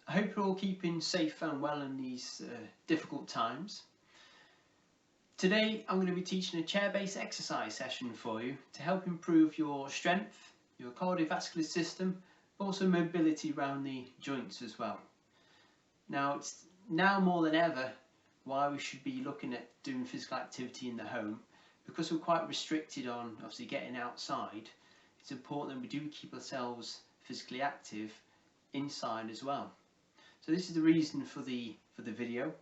I hope you're all keeping safe and well in these difficult times. Today I'm going to be teaching a chair-based exercise session for you to help improve your strength, your cardiovascular system, but also mobility around the joints as well. Now it's now more than ever why we should be looking at doing physical activity in the home, because we're quite restricted on obviously getting outside. It's important that we do keep ourselves physically active inside as well. So this is the reason for the video.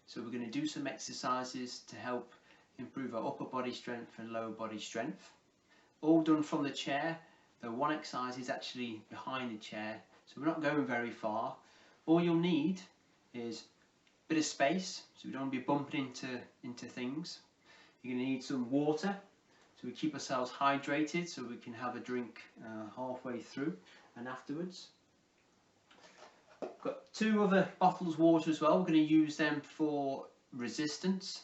So we're going to do some exercises to help improve our upper body strength and lower body strength. All done from the chair, though one exercise is actually behind the chair, so we're not going very far. All you'll need is a bit of space, so we don't want to be bumping into things. You're going to need some water, so we keep ourselves hydrated, so we can have a drink halfway through and afterwards. Got 2 other bottles of water as well. We're going to use them for resistance.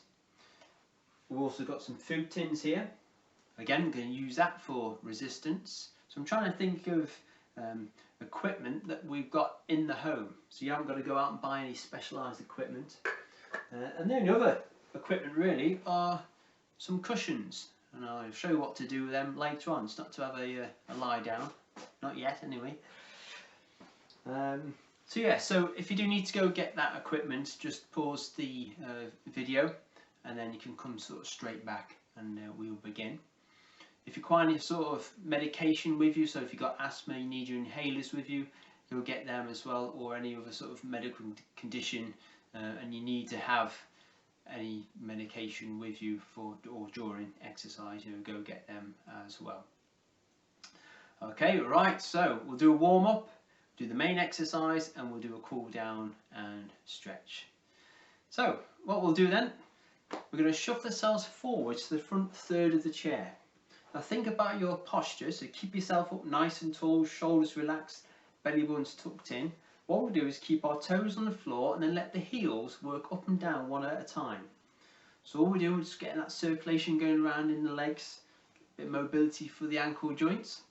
We've also got some food tins here. Again, we're going to use that for resistance. So I'm trying to think of equipment that we've got in the home, so you haven't got to go out and buy any specialised equipment. And the only other equipment really are some cushions, and I'll show you what to do with them later on. It's not to have a lie down, not yet anyway. So yeah, so if you do need to go get that equipment, just pause the video and then you can come sort of straight back and we'll begin. If you require any sort of medication with you, so if you've got asthma, you need your inhalers with you, you'll get them as well, or any other sort of medical condition and you need to have any medication with you for or during exercise, go get them as well. Okay, right, so we'll do a warm-up, do the main exercise, and we'll do a cool down and stretch. So what we'll do then, we're going to shove ourselves forward to the front third of the chair. Now think about your posture, so keep yourself up nice and tall, shoulders relaxed, belly buttons tucked in. What we'll do is keep our toes on the floor and then let the heels work up and down one at a time. So all we do is just getting that circulation going around in the legs, a bit of mobility for the ankle joints.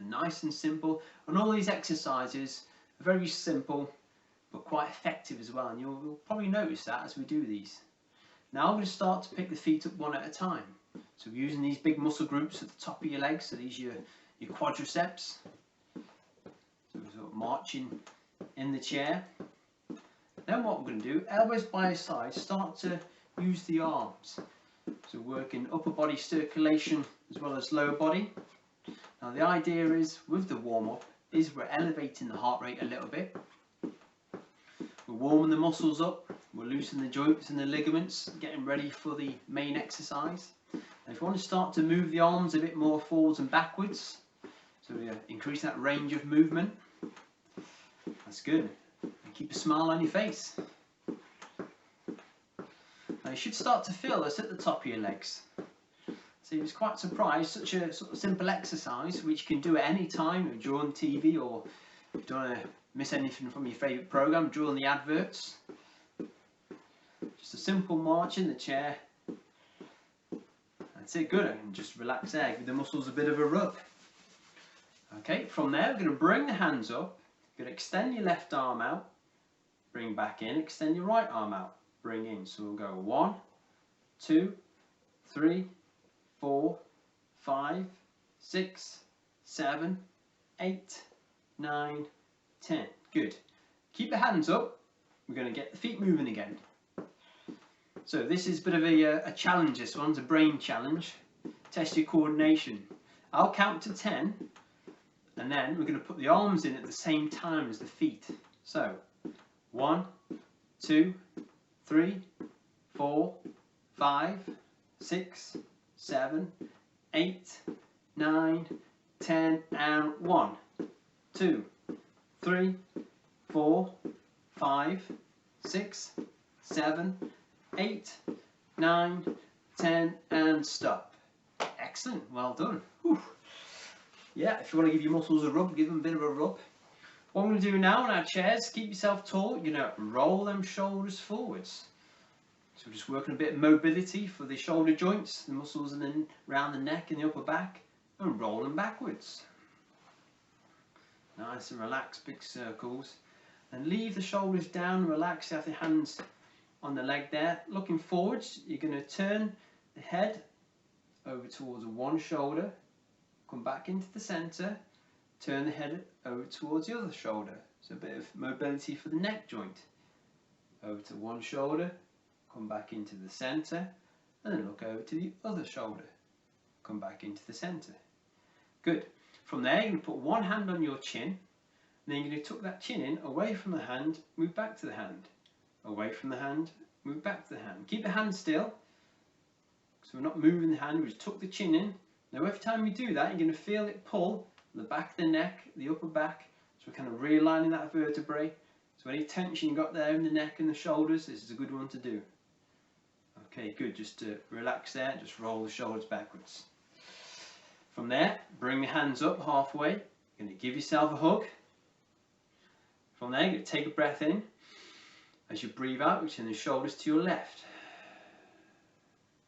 Nice and simple, and all these exercises are very simple but quite effective as well, and you'll probably notice that as we do these. Now I'm going to start to pick the feet up one at a time. So we're using these big muscle groups at the top of your legs, so these are your quadriceps. So we're sort of marching in the chair. Then what we're going to do, elbows by your side, start to use the arms. So working upper body circulation as well as lower body. Now the idea is, with the warm-up, is we're elevating the heart rate a little bit. We're warming the muscles up, we're loosening the joints and the ligaments, getting ready for the main exercise. And if you want to start to move the arms a bit more forwards and backwards, so we're increasing that range of movement, that's good. And keep a smile on your face. Now you should start to feel this at the top of your legs. So he was quite surprised, such a sort of simple exercise which you can do at any time during TV, or if you don't want to miss anything from your favourite programme during the adverts. Just a simple march in the chair. That's it, good, and just relax there, give the muscles a bit of a rub. Okay, from there we're going to bring the hands up, you're going to extend your left arm out, bring back in, extend your right arm out, bring in. So we'll go 1, 2, 3, 4, 5, 6, 7, 8, 9, 10. Good. Keep the hands up. We're going to get the feet moving again. So this is a bit of a challenge, this one's a brain challenge. Test your coordination. I'll count to 10 and then we're going to put the arms in at the same time as the feet. So 1, 2, 3, 4, 5, 6, 7, 8, 9, 10, and 1, 2, 3, 4, 5, 6, 7, 8, 9, 10, and stop. Excellent, well done. Whew. Yeah, if you want to give your muscles a rub, give them a bit of a rub. What I'm going to do now on our chairs, keep yourself tall, you're going to roll them shoulders forwards. So we're just working a bit of mobility for the shoulder joints, the muscles and then around the neck and the upper back, and roll them backwards. Nice and relaxed, big circles. And leave the shoulders down, relax, you have the hands on the leg there. Looking forwards, you're going to turn the head over towards one shoulder, come back into the centre, turn the head over towards the other shoulder. So a bit of mobility for the neck joint. Over to one shoulder, come back into the centre, and then look over to the other shoulder. Come back into the centre. Good. From there, you're going to put one hand on your chin, and then you're going to tuck that chin in, away from the hand, move back to the hand. Away from the hand, move back to the hand. Keep the hand still, so we're not moving the hand, we just tuck the chin in. Now every time you do that, you're going to feel it pull the back of the neck, the upper back, so we're kind of realigning that vertebrae. So any tension you got there in the neck and the shoulders, this is a good one to do. Okay, good, just to relax there, just roll the shoulders backwards. From there, bring the hands up halfway, you're going to give yourself a hug. From there, you're going to take a breath in. As you breathe out, you turn the shoulders to your left.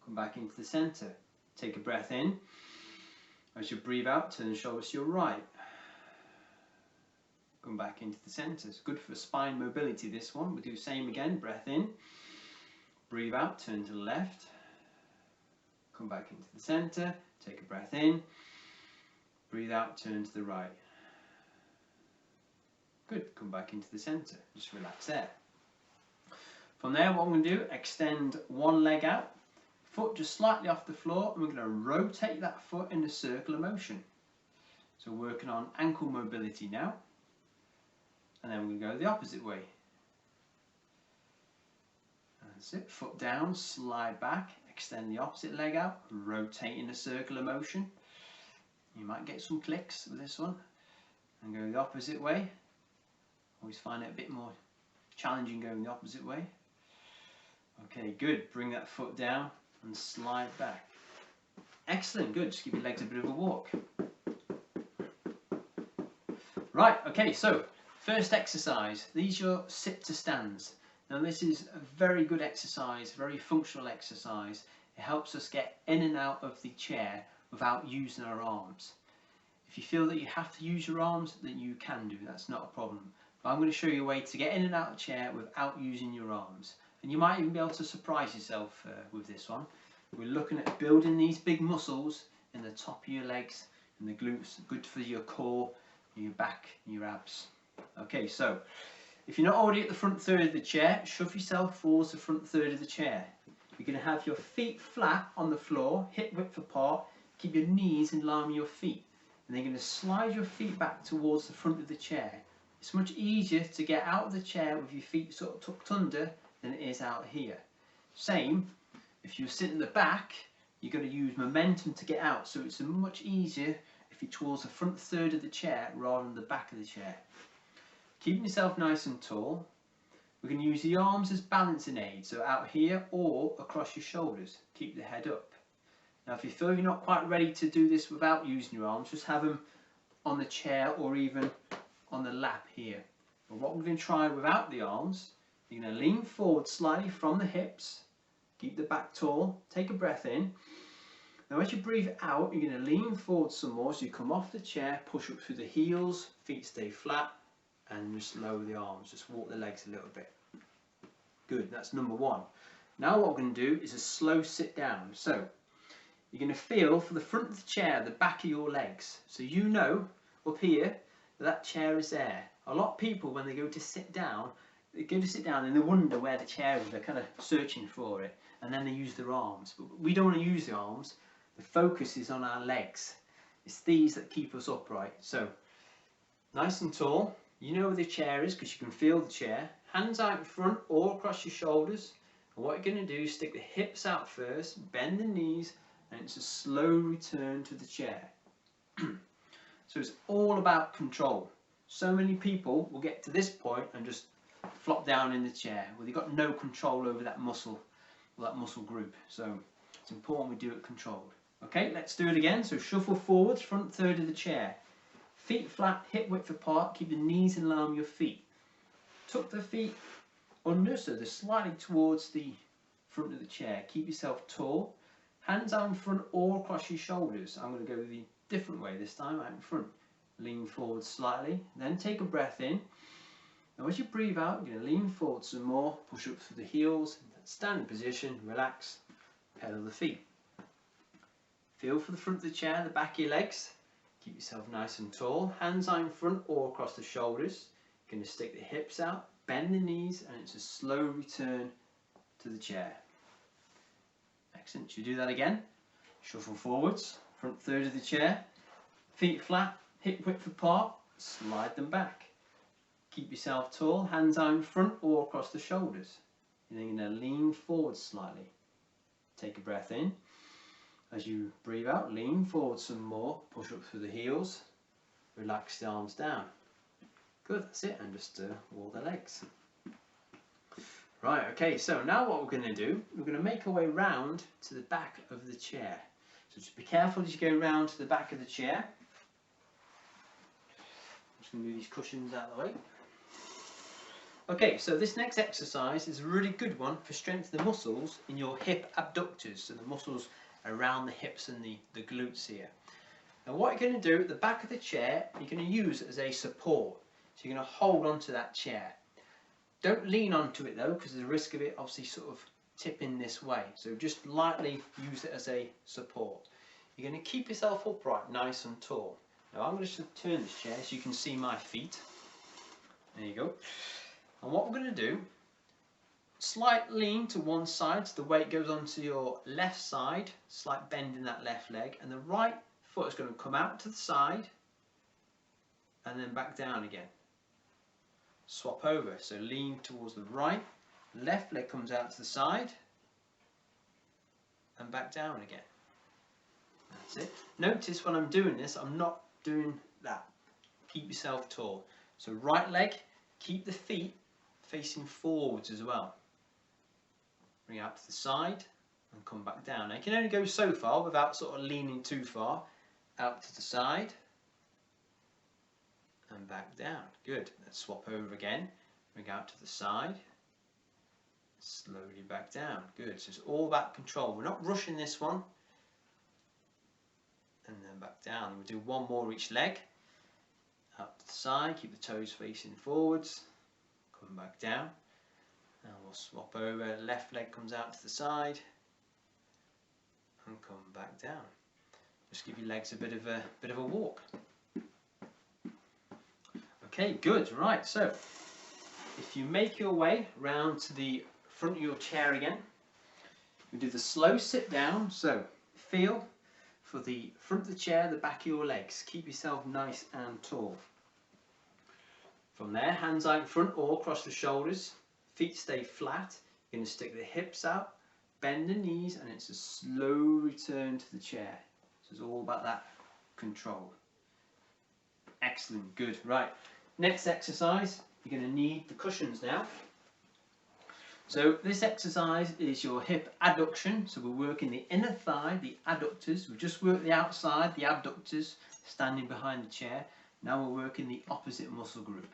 Come back into the centre. Take a breath in. As you breathe out, turn the shoulders to your right. Come back into the centre. It's good for spine mobility, this one. We'll do the same again. Breath in. Breathe out, turn to the left. Come back into the centre. Take a breath in. Breathe out, turn to the right. Good. Come back into the centre. Just relax there. From there, what I'm going to do, extend one leg out, foot just slightly off the floor, and we're going to rotate that foot in a circular motion. So working on ankle mobility now. And then we're going to go the opposite way. That's it, foot down, slide back, extend the opposite leg out, rotate in a circular motion. You might get some clicks with this one. And go the opposite way. Always find it a bit more challenging going the opposite way. Okay, good. Bring that foot down and slide back. Excellent, good. Just give your legs a bit of a walk. Right, okay, so first exercise. These are your sit to stands. Now this is a very good exercise, very functional exercise. It helps us get in and out of the chair without using our arms. If you feel that you have to use your arms, then you can do. That's not a problem. But I'm going to show you a way to get in and out of the chair without using your arms. And you might even be able to surprise yourself with this one. We're looking at building these big muscles in the top of your legs and the glutes. Good for your core, your back, and your abs. Okay, so if you're not already at the front third of the chair, shove yourself towards the front third of the chair. You're going to have your feet flat on the floor, hip width apart. Keep your knees in line with your feet. And then you're going to slide your feet back towards the front of the chair. It's much easier to get out of the chair with your feet sort of tucked under than it is out here. Same, if you're sitting in the back, you're going to use momentum to get out, so it's much easier if you're towards the front third of the chair rather than the back of the chair. Keeping yourself nice and tall. We're going to use the arms as balancing aids, so out here or across your shoulders. Keep the head up. Now if you feel you're not quite ready to do this without using your arms, just have them on the chair or even on the lap here. But what we're going to try without the arms, you're going to lean forward slightly from the hips, keep the back tall, take a breath in. Now as you breathe out, you're going to lean forward some more, so you come off the chair, push up through the heels, feet stay flat, and just lower the arms, just walk the legs a little bit. Good, that's number one. Now what we're going to do is a slow sit down. So you're going to feel for the front of the chair, the back of your legs. So you know up here that chair is there. A lot of people, when they go to sit down, and they wonder where the chair is. They're kind of searching for it, and then they use their arms. But we don't want to use the arms. The focus is on our legs. It's these that keep us upright. So nice and tall. You know where the chair is because you can feel the chair. Hands out in front or across your shoulders. And what you're going to do is stick the hips out first, bend the knees, and it's a slow return to the chair. So it's all about control. So many people will get to this point and just flop down in the chair. Well, they've got no control over that muscle or that muscle group. So it's important we do it controlled. Okay, let's do it again. So shuffle forwards, front third of the chair. Feet flat, hip width apart. Keep the knees in line with your feet. Tuck the feet under, so they're slightly towards the front of the chair. Keep yourself tall. Hands out in front or across your shoulders. I'm going to go the different way this time, out in front. Lean forward slightly. Then take a breath in. Now as you breathe out, you're going to lean forward some more, push up through the heels, standing position, relax, pedal the feet. Feel for the front of the chair, the back of your legs. Keep yourself nice and tall, hands are in front or across the shoulders. You're going to stick the hips out, bend the knees, and it's a slow return to the chair. Excellent. You do that again. Shuffle forwards, front third of the chair, feet flat, hip width apart, slide them back. Keep yourself tall, hands are in front or across the shoulders. You're then going to lean forward slightly. Take a breath in. As you breathe out, lean forward some more, push up through the heels, relax the arms down. Good, that's it, and just wall the legs. Right, okay, so now what we're going to do, we're going to make our way round to the back of the chair. So just be careful as you go round to the back of the chair. I'm just going to move these cushions out of the way. Okay, so this next exercise is a really good one for strengthening the muscles in your hip abductors, so the muscles around the hips and the glutes here. Now what you're going to do at the back of the chair, you're going to use it as a support. So you're going to hold onto that chair. Don't lean onto it though, because there's a risk of it obviously sort of tipping this way. So just lightly use it as a support. You're going to keep yourself upright, nice and tall. Now I'm going to turn this chair so you can see my feet. There you go. And what we're going to do, slight lean to one side so the weight goes onto your left side, slight bend in that left leg, and the right foot is going to come out to the side and then back down again. Swap over, so lean towards the right, left leg comes out to the side and back down again. That's it. Notice when I'm doing this, I'm not doing that. Keep yourself tall. So right leg, keep the feet facing forwards as well. Bring it out to the side and come back down. Now you can only go so far without sort of leaning too far. Out to the side and back down. Good. Let's swap over again. Bring out to the side. Slowly back down. Good. So it's all about control. We're not rushing this one. And then back down. We'll do one more each leg. Out to the side. Keep the toes facing forwards. Come back down. And we'll swap over. Left leg comes out to the side. And come back down. Just give your legs a bit of a walk. Okay, good. Right, so if you make your way round to the front of your chair again, we do the slow sit down. So feel for the front of the chair, the back of your legs. Keep yourself nice and tall. From there, hands out in front or across the shoulders. Feet stay flat. You're going to stick the hips out, bend the knees, and it's a slow return to the chair. So it's all about that control. Excellent, good. Right, next exercise, you're going to need the cushions now. So this exercise is your hip adduction. So we're working the inner thigh, the adductors. We've just worked the outside, the abductors, standing behind the chair. Now we're working the opposite muscle group.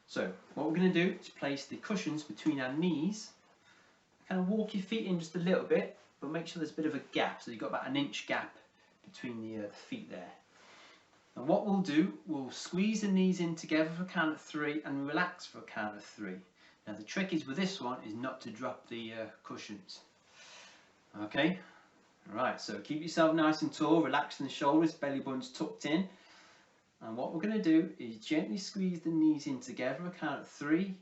So what we're going to do is place the cushions between our knees. Kind of walk your feet in just a little bit, but make sure there's a bit of a gap. So you've got about an inch gap between the feet there. And what we'll do, we'll squeeze the knees in together for a count of 3 and relax for a count of 3. Now the trick is with this one is not to drop the cushions. Okay, right, so keep yourself nice and tall, relaxing the shoulders, belly buttons tucked in. And what we're going to do is gently squeeze the knees in together for a count of 3,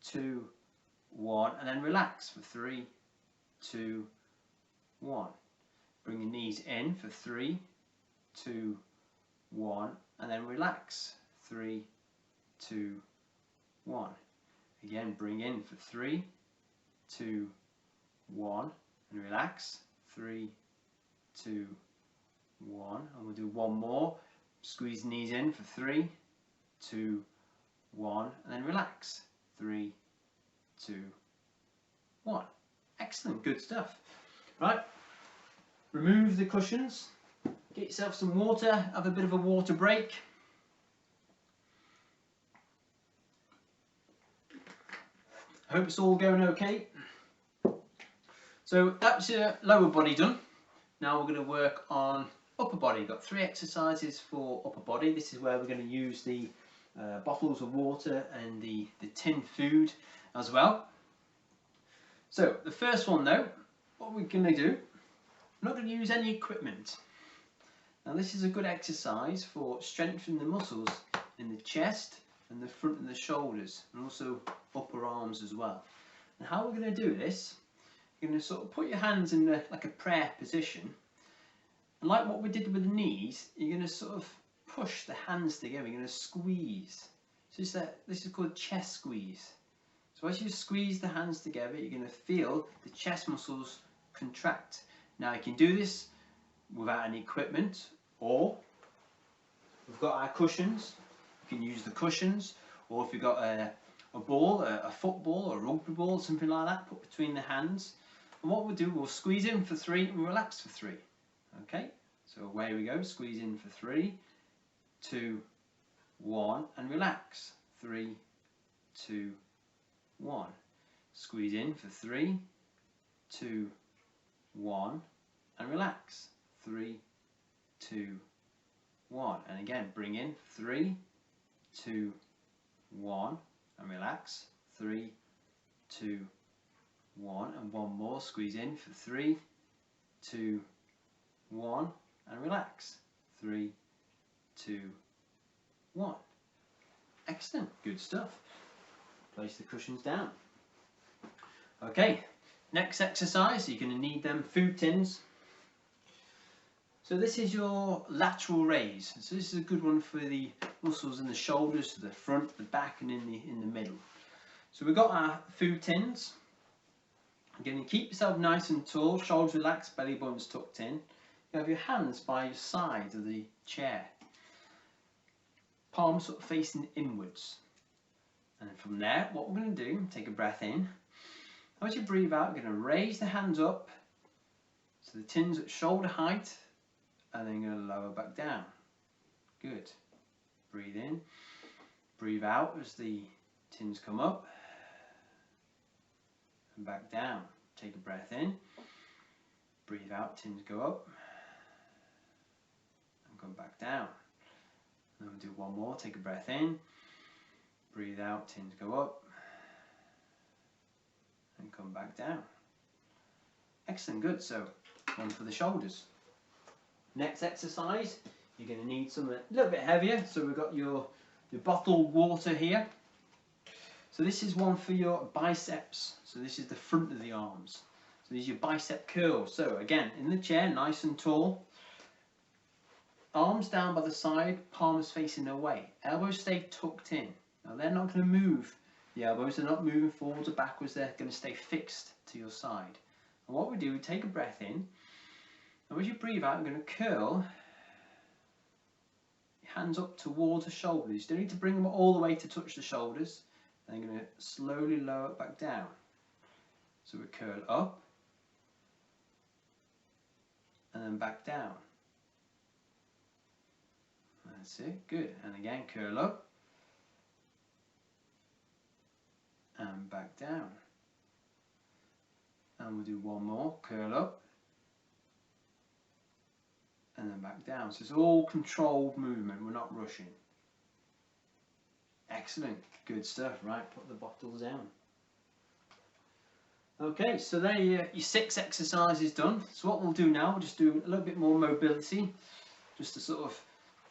2, 1, and then relax for 3, 2, 1. Bring your knees in for 3, 2, 1, and then relax. 3, 2, 1. Again, bring in for 3, 2, 1, and relax. 3, 2, 1, and we'll do one more. Squeeze the knees in for 3, 2, 1, and then relax. 3, 2, 1. Excellent, good stuff. Right, remove the cushions. Get yourself some water, have a bit of a water break. I hope it's all going okay. So that's your lower body done. Now we're going to work on upper body. We've got 3 exercises for upper body. This is where we're going to use the bottles of water and the tin food as well. So the first one though, what we're going to do, we're not going to use any equipment. Now this is a good exercise for strengthening the muscles in the chest and the front of the shoulders, and also upper arms as well. And how we're going to do this, you're going to sort of put your hands in like a prayer position, and like what we did with the knees, you're going to sort of push the hands together, you're going to squeeze. So this is called chest squeeze. So as you squeeze the hands together, you're going to feel the chest muscles contract. Now you can do this without any equipment, or we've got our cushions, you can use the cushions, or if you've got a ball, a football or a rugby ball, something like that, put between the hands. And what we'll do, we'll squeeze in for 3 and relax for 3. Okay, so away we go, squeeze in for 3, 2, 1, and relax. 3, 2, 1. Squeeze in for 3, 2, 1, and relax. 3, 2, 1. And again, bring in 3, 2, 1, and relax. 3, 2, 1, and one more. Squeeze in for 3, 2, 1, and relax. 3, 2, 1. Excellent, good stuff. Place the cushions down. Okay, next exercise, you're going to need them food tins. So this is your lateral raise. So this is a good one for the muscles in the shoulders, the front, the back, and in the middle. So we've got our food tins. You're going to keep yourself nice and tall, shoulders relaxed, belly buttons tucked in. You have your hands by your side of the chair, palms sort of facing inwards. And from there, what we're going to do, take a breath in. As you breathe out, you're going to raise the hands up so the tin's at shoulder height, and then you're going to lower back down. Good. Breathe in, breathe out as the tins come up and back down. Take a breath in, breathe out, tins go up and come back down. And then we'll do one more. Take a breath in, breathe out, tins go up and come back down. Excellent, good. So one for the shoulders. Next exercise, you're going to need something a little bit heavier. So we've got your bottled water here. So this is one for your biceps. So this is the front of the arms. So these are your bicep curls. So again, in the chair, nice and tall. Arms down by the side, palms facing away. Elbows stay tucked in. Now they're not going to move. The elbows are not moving forwards or backwards. They're going to stay fixed to your side. And what we do, we take a breath in. And as you breathe out, you're going to curl your hands up towards the shoulders. You don't need to bring them all the way to touch the shoulders. Then you're going to slowly lower it back down. So we curl up and then back down. That's it, good. And again, curl up and back down. And we'll do one more, curl up and then back down. So it's all controlled movement, we're not rushing. Excellent, good stuff. Right, put the bottles down. Okay, so there your 6 exercises done. So what we'll do now, we'll just do a little bit more mobility, just to sort of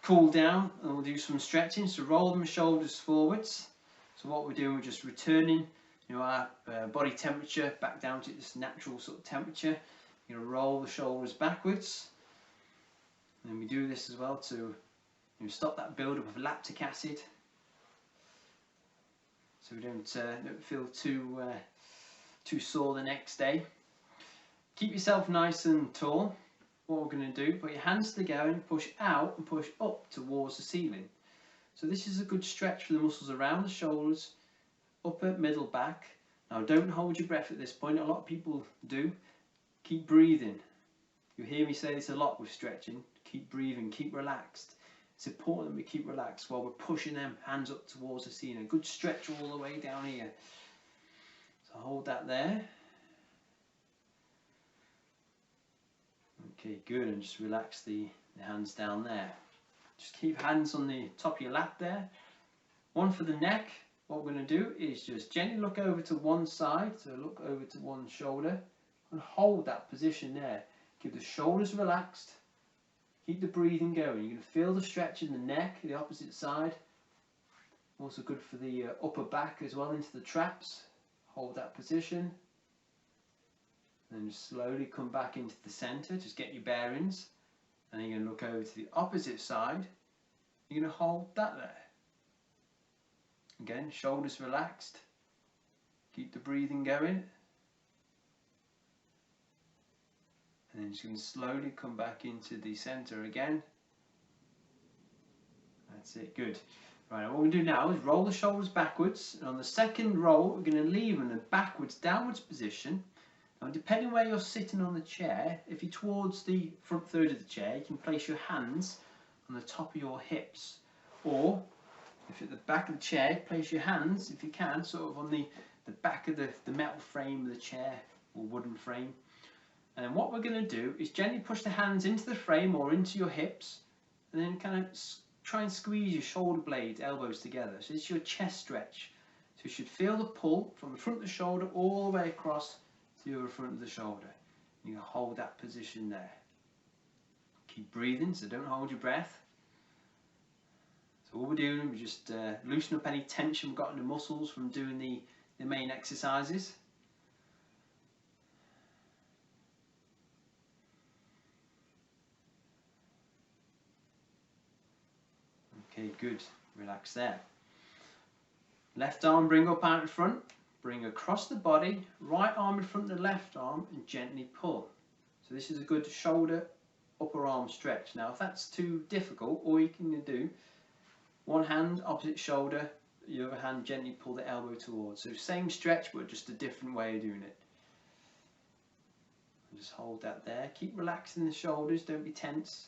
cool down, and we'll do some stretching. So roll them shoulders forwards. So what we're doing, we're just returning, our body temperature back down to this natural sort of temperature. You're going to roll the shoulders backwards. And then we do this as well to stop that build-up of lactic acid, so we don't feel too sore the next day. Keep yourself nice and tall. What we're going to do, put your hands together and push out and push up towards the ceiling. So this is a good stretch for the muscles around the shoulders, upper, middle, back. Now don't hold your breath at this point. A lot of people do. Keep breathing. You'll hear me say this a lot with stretching. Keep breathing, keep relaxed. It's important that we keep relaxed while we're pushing them hands up towards the ceiling. A good stretch all the way down here. So hold that there. Okay, good, and just relax the hands down there. Just keep hands on the top of your lap there. One for the neck. What we're going to do is just gently look over to one side, so look over to one shoulder and hold that position there. Keep the shoulders relaxed, keep the breathing going. You're going to feel the stretch in the neck, the opposite side. Also good for the upper back as well, into the traps. Hold that position. And then just slowly come back into the centre, just get your bearings. And then you're going to look over to the opposite side. You're going to hold that there. Again, shoulders relaxed. Keep the breathing going. And then just going to slowly come back into the centre again. That's it, good. Right, what we're going to do now is roll the shoulders backwards. And on the second roll, we're going to leave them in a backwards, downwards position. Now, depending where you're sitting on the chair, if you're towards the front third of the chair, you can place your hands on the top of your hips. Or, if at the back of the chair, place your hands, if you can, sort of on the back of the metal frame of the chair or wooden frame. And then what we're going to do is gently push the hands into the frame or into your hips, and then kind of try and squeeze your shoulder blades, elbows together. So it's your chest stretch. So you should feel the pull from the front of the shoulder all the way across to the other front of the shoulder. You can hold that position there. Keep breathing, so don't hold your breath. So all we're doing, we just loosen up any tension we've got in the muscles from doing the main exercises. Okay, good. Relax there. Left arm bring up out in front, bring across the body, right arm in front of the left arm and gently pull. So this is a good shoulder, upper arm stretch. Now if that's too difficult, all you can do, one hand opposite shoulder, the other hand gently pull the elbow towards. So same stretch but just a different way of doing it. Just hold that there. Keep relaxing the shoulders, don't be tense.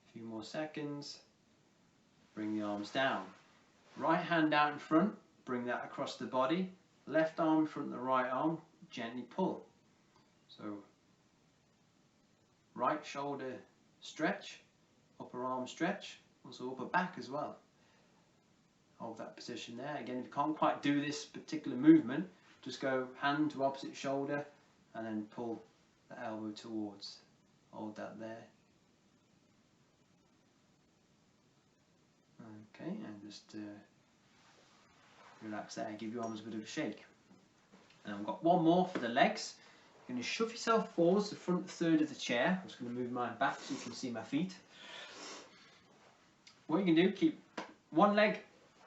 A few more seconds. Bring the arms down. Right hand out in front, bring that across the body. Left arm in front of the right arm, gently pull. So right shoulder stretch, upper arm stretch, also upper back as well. Hold that position there. Again, if you can't quite do this particular movement, just go hand to opposite shoulder and then pull the elbow towards. Hold that there. Okay, and just relax there, give your arms a bit of a shake. And I've got one more for the legs. You're going to shove yourself forwards to the front third of the chair. I'm just going to move mine back so you can see my feet. What you can do, keep one leg,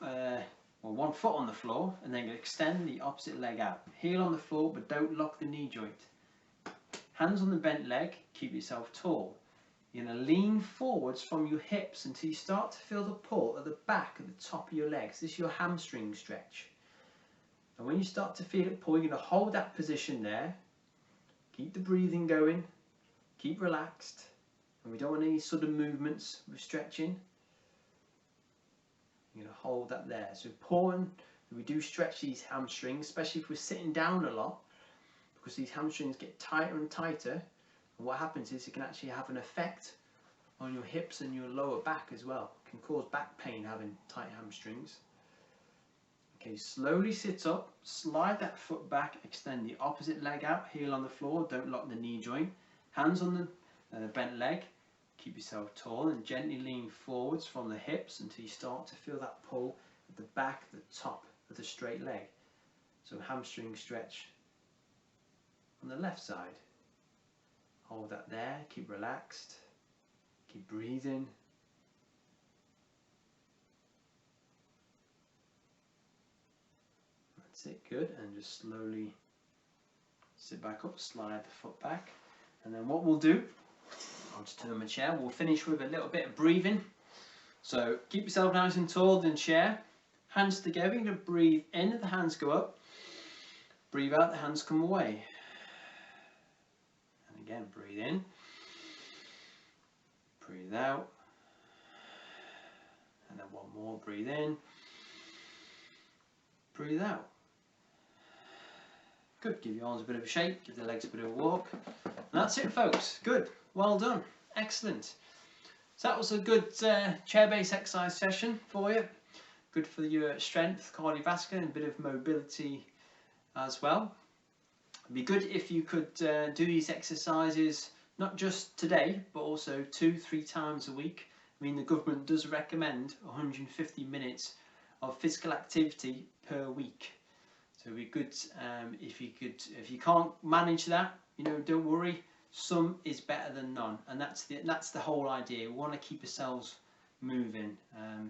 or one foot on the floor, and then extend the opposite leg out. Heel on the floor, but don't lock the knee joint. Hands on the bent leg, keep yourself tall. You're going to lean forwards from your hips until you start to feel the pull at the back of the top of your legs. This is your hamstring stretch. And when you start to feel it pull, you're going to hold that position there. Keep the breathing going. Keep relaxed. And we don't want any sudden movements with stretching. You're going to hold that there. It's important that we do stretch these hamstrings, especially if we're sitting down a lot, because these hamstrings get tighter and tighter. And what happens is it can actually have an effect on your hips and your lower back as well. It can cause back pain having tight hamstrings. Okay, slowly sit up, slide that foot back, extend the opposite leg out, heel on the floor, don't lock the knee joint. Hands on the bent leg, keep yourself tall and gently lean forwards from the hips until you start to feel that pull at the back, the top of the straight leg. So hamstring stretch on the left side. Hold that there, keep relaxed, keep breathing. That's it, good, and just slowly sit back up, slide the foot back. And then what we'll do, I'll just turn my chair, we'll finish with a little bit of breathing. So keep yourself nice and tall in the chair, hands together, you're going to breathe in, the hands go up, breathe out, the hands come away. Again, breathe in, breathe out, and then one more, breathe in, breathe out. Good, give your arms a bit of a shake, give the legs a bit of a walk. And that's it folks, good, well done, excellent. So that was a good chair-based exercise session for you. Good for your strength, cardiovascular, and a bit of mobility as well. It'd be good if you could do these exercises not just today, but also 2-3 times a week. I mean, the government does recommend 150 minutes of physical activity per week. So it'd be good if you could. If you can't manage that, you know, don't worry. Some is better than none, and that's the whole idea. We want to keep ourselves moving,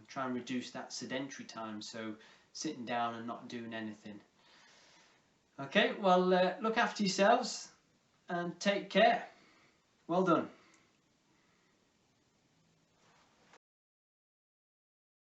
try and reduce that sedentary time, so sitting down and not doing anything. Okay, well, look after yourselves and take care. Well done.